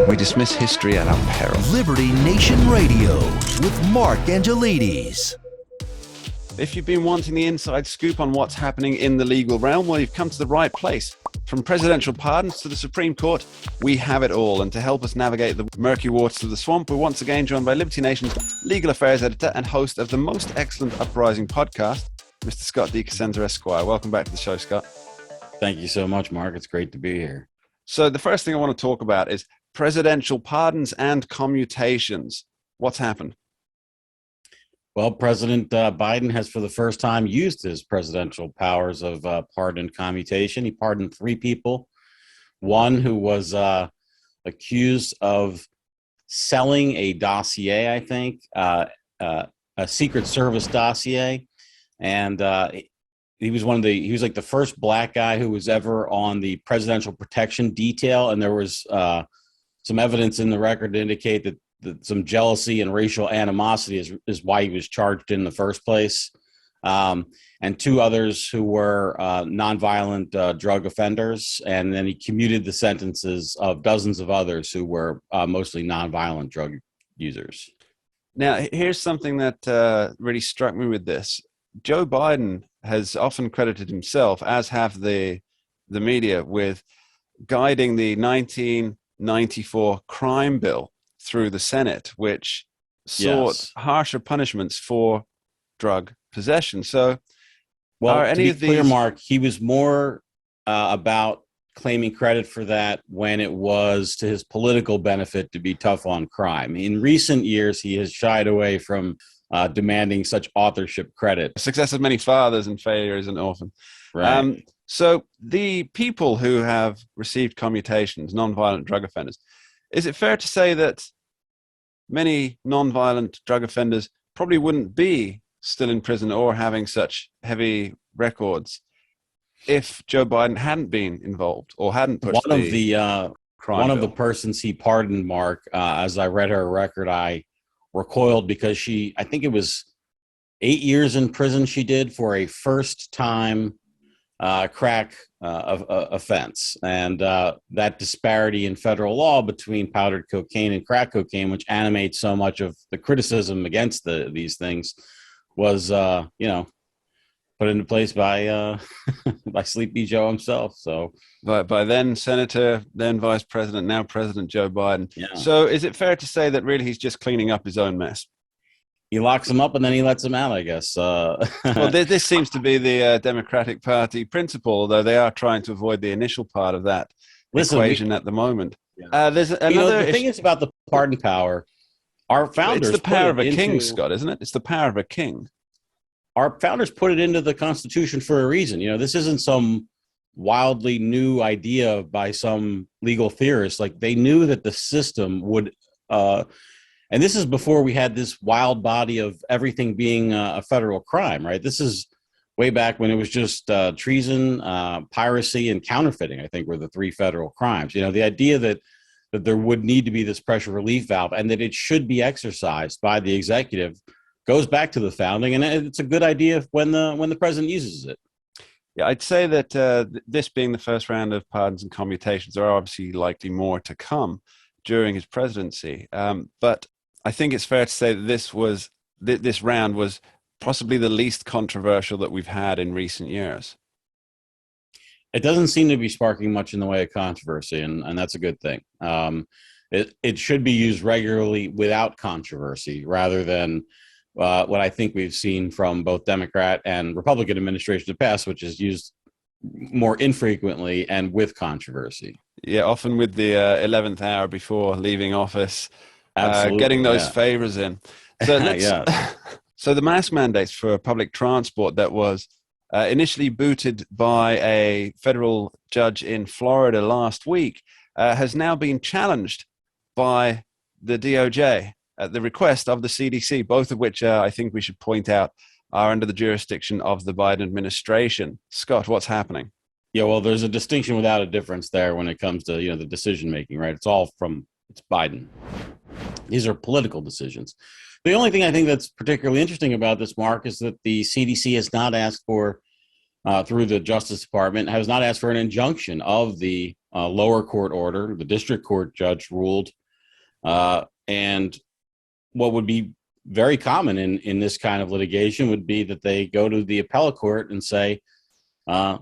We dismiss history at our peril. Liberty Nation Radio with Mark Angelides. If you've been wanting the inside scoop on what's happening in the legal realm, well, you've come to the right place. From presidential pardons to the Supreme Court, we have it all. And to help us navigate the murky waters of the swamp, we're once again joined by Liberty Nation's legal affairs editor and host of the most excellent Uprising podcast, Mr. Scott DeCosenza Esquire. Welcome back to the show, Scott. Thank you so much, Mark. It's great to be here. So the first thing I want to talk about is presidential pardons and commutations. What's happened? Well, President Biden has for the first time used his presidential powers of pardon and commutation. He pardoned 3 people. One who was accused of selling a dossier, I think, a Secret Service dossier. And he was like the first black guy who was ever on the presidential protection detail. And there was some evidence in the record to indicate that some jealousy and racial animosity is why he was charged in the first place. And 2 others who were nonviolent drug offenders. And then he commuted the sentences of dozens of others who were mostly nonviolent drug users. Now, here's something that really struck me with this. Joe Biden has often credited himself, as have the media, with guiding the 1994 crime bill through the Senate, which sought harsher punishments for drug possession. So, well, to be clear, Mark, he was more about claiming credit for that when it was to his political benefit to be tough on crime. In recent years, he has shied away from demanding such authorship credit. Success of many fathers and failure is an orphan. Right. So the people who have received commutations, nonviolent drug offenders, is it fair to say that many nonviolent drug offenders probably wouldn't be still in prison or having such heavy records if Joe Biden hadn't been involved or hadn't pushed one of the persons he pardoned, Mark, as I read her record, I recoiled because I think it was 8 years in prison she did for a first-time crack offense. And that disparity in federal law between powdered cocaine and crack cocaine, which animates so much of the criticism against these things, was put into place by by Sleepy Joe himself. So by then Senator, then Vice President, now President Joe Biden. Yeah. So is it fair to say that really he's just cleaning up his own mess? He locks them up and then he lets them out, I guess. Well, this seems to be the Democratic Party principle, although they are trying to avoid the initial part of that equation at the moment. Yeah. There's another the thing is about the pardon power. Our founders it's the power of a king, Scott, isn't it? It's the power of a king. Our founders put it into the Constitution for a reason. This isn't some wildly new idea by some legal theorists. Like, they knew that the system would and this is before we had this wild body of everything being a federal crime, right? This is way back when it was just treason, piracy, and counterfeiting, I think, were the 3 federal crimes. The idea that there would need to be this pressure relief valve and that it should be exercised by the executive goes back to the founding, and it's a good idea when the president uses it. Yeah, I'd say that this being the first round of pardons and commutations, there are obviously likely more to come during his presidency. But I think it's fair to say that this round was possibly the least controversial that we've had in recent years. It doesn't seem to be sparking much in the way of controversy, and that's a good thing. It should be used regularly without controversy rather than what I think we've seen from both Democrat and Republican administrations in the past, which is used more infrequently and with controversy. Yeah, often with the 11th hour before leaving office, getting those favors in. So So the mask mandates for public transport that was initially booted by a federal judge in Florida last week has now been challenged by the DOJ at the request of the CDC, both of which I think we should point out are under the jurisdiction of the Biden administration. Scott, what's happening? Yeah, well, there's a distinction without a difference there when it comes to, the decision making, right? It's Biden. These are political decisions. The only thing I think that's particularly interesting about this, Mark, is that the CDC has not asked for through the Justice Department, has not asked for an injunction of the lower court order. The district court judge ruled. And what would be very common in this kind of litigation would be that they go to the appellate court and say,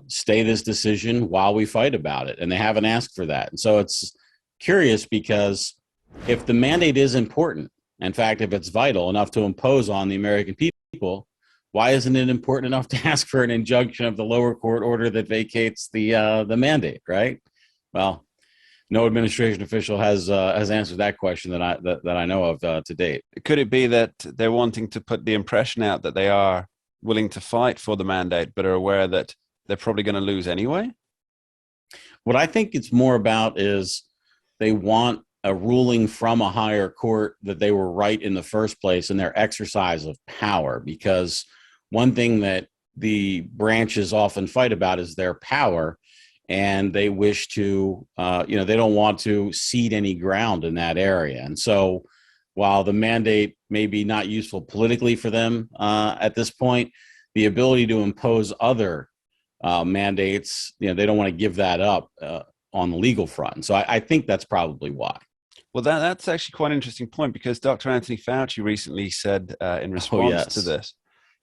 stay this decision while we fight about it. And they haven't asked for that. And so it's curious, because if the mandate is important, in fact, if it's vital enough to impose on the American people, why isn't it important enough to ask for an injunction of the lower court order that vacates the mandate, right? Well, no administration official has answered that question that I know of to date. Could it be that they're wanting to put the impression out that they are willing to fight for the mandate, but are aware that they're probably going to lose anyway? What I think it's more about is they want a ruling from a higher court that they were right in the first place in their exercise of power, because one thing that the branches often fight about is their power, and they wish to, they don't want to cede any ground in that area. And so while the mandate may be not useful politically for them at this point, the ability to impose other mandates, they don't want to give that up on the legal front. So I think that's probably why. Well, that's actually quite an interesting point, because Dr. Anthony Fauci recently said in response to this,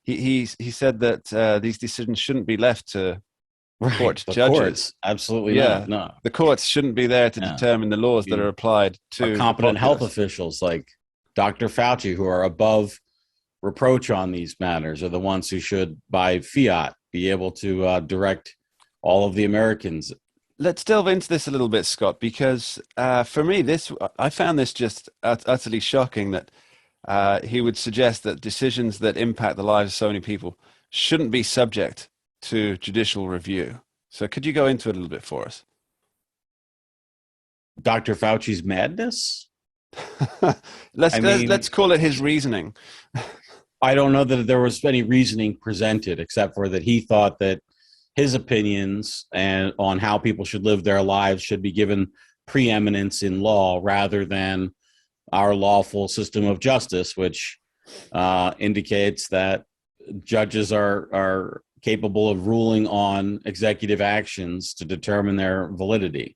he said that these decisions shouldn't be left to court judges. Courts, absolutely not. No. The courts shouldn't be there to determine the laws that are applied to competent health officials like Dr. Fauci, who are above reproach on these matters, are the ones who should, by fiat, be able to direct all of the Americans. Let's delve into this a little bit, Scott, because for me, I found this just utterly shocking that he would suggest that decisions that impact the lives of so many people shouldn't be subject to judicial review. So could you go into it a little bit for us? Dr. Fauci's madness? Let's call it his reasoning. I don't know that there was any reasoning presented, except for that he thought that his opinions and on how people should live their lives should be given preeminence in law rather than our lawful system of justice, which indicates that judges are capable of ruling on executive actions to determine their validity.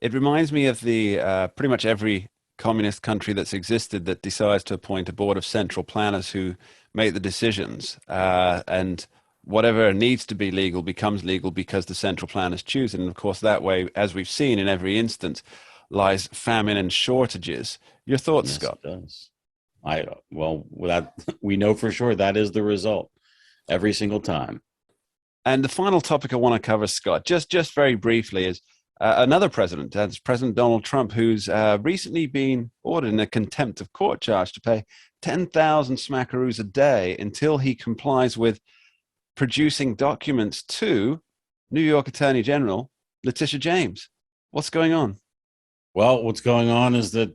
It reminds me of the pretty much every communist country that's existed that decides to appoint a board of central planners who make the decisions, and whatever needs to be legal becomes legal because the central planners choose it. And of course, that way, as we've seen in every instance, lies famine and shortages. Your thoughts, yes, Scott? It does. We know for sure that is the result every single time. And the final topic I want to cover, Scott, just very briefly, is another president, that's President Donald Trump, who's recently been ordered in a contempt of court charge to pay 10,000 smackaroos a day until he complies with producing documents to New York Attorney General Letitia James. What's going on? Well, what's going on is that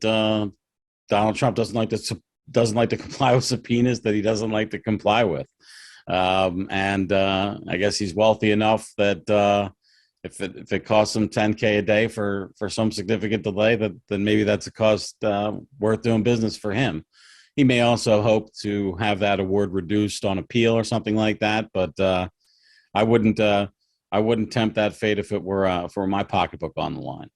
Donald Trump doesn't like to comply with subpoenas that he doesn't like to comply with. And I guess he's wealthy enough that if it costs him $10K a day for some significant delay, then maybe that's a cost worth doing business for him. He may also hope to have that award reduced on appeal or something like that. But I wouldn't tempt that fate if it were for my pocketbook on the line.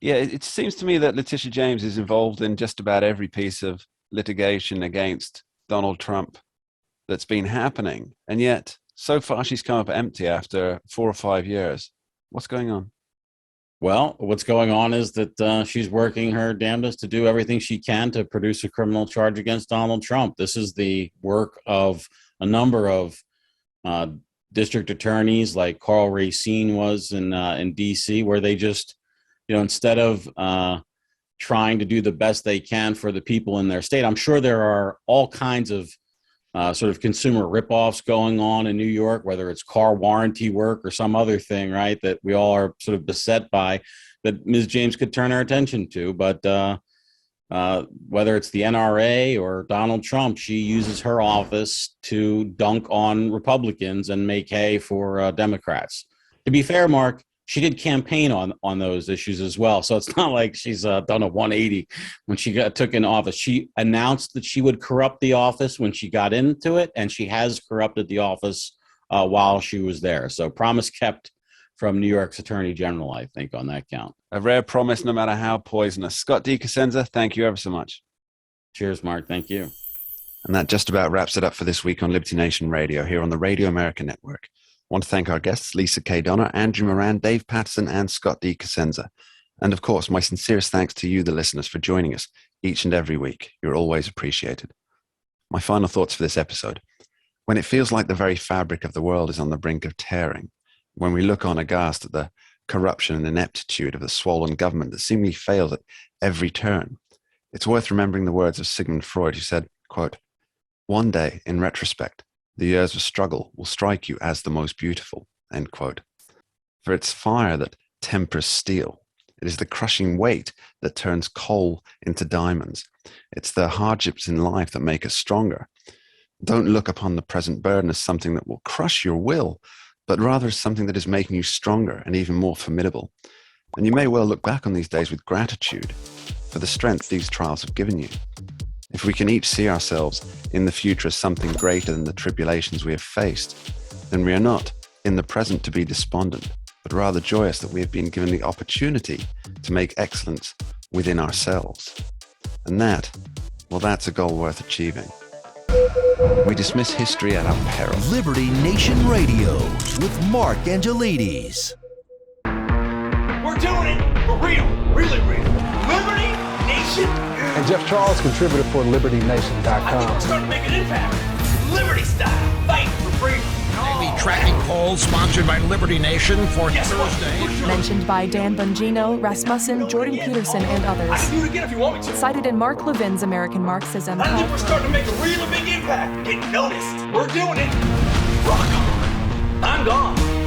Yeah, it seems to me that Letitia James is involved in just about every piece of litigation against Donald Trump that's been happening. And yet, so far, she's come up empty after 4 or 5 years. What's going on? Well, what's going on is that she's working her damnedest to do everything she can to produce a criminal charge against Donald Trump. This is the work of a number of district attorneys, like Carl Racine was in D.C., where they just, instead of trying to do the best they can for the people in their state. I'm sure there are all kinds of sort of consumer ripoffs going on in New York, whether it's car warranty work or some other thing, right, that we all are sort of beset by, that Ms. James could turn her attention to. But whether it's the NRA or Donald Trump, she uses her office to dunk on Republicans and make hay for Democrats. To be fair, Mark, she did campaign on those issues as well. So it's not like she's done a 180 when she took in office. She announced that she would corrupt the office when she got into it, and she has corrupted the office while she was there. So promise kept from New York's Attorney General, I think, on that count. A rare promise, no matter how poisonous. Scott D. Cosenza, thank you ever so much. Cheers, Mark. Thank you. And that just about wraps it up for this week on Liberty Nation Radio here on the Radio America Network. I want to thank our guests, Lisa K. Donner, Andrew Moran, Dave Patterson, and Scott D. Cosenza. And of course, my sincerest thanks to you, the listeners, for joining us each and every week. You're always appreciated. My final thoughts for this episode. When it feels like the very fabric of the world is on the brink of tearing, when we look on aghast at the corruption and ineptitude of the swollen government that seemingly fails at every turn, it's worth remembering the words of Sigmund Freud, who said, quote, "One day, in retrospect, the years of struggle will strike you as the most beautiful," end quote. For it's fire that tempers steel. It is the crushing weight that turns coal into diamonds. It's the hardships in life that make us stronger. Don't look upon the present burden as something that will crush your will, but rather as something that is making you stronger and even more formidable. And you may well look back on these days with gratitude for the strength these trials have given you. If we can each see ourselves in the future as something greater than the tribulations we have faced, then we are not in the present to be despondent, but rather joyous that we have been given the opportunity to make excellence within ourselves. And that, well, that's a goal worth achieving. We dismiss history at our peril. Liberty Nation Radio with Mark Angelides. We're doing it for real, really real. Liberty Nation. And Jeff Charles, contributor for LibertyNation.com. I think we're starting to make an impact. Liberty style, fighting for freedom. The tracking poll sponsored by Liberty Nation for Thursday. Mentioned by Dan Bongino, Rasmussen, Jordan Peterson, and I can others. do it again if you want me to. Cited in Mark Levin's American Marxism. I think we're starting to make a really big impact. Get noticed. We're doing it. Rock on. I'm gone.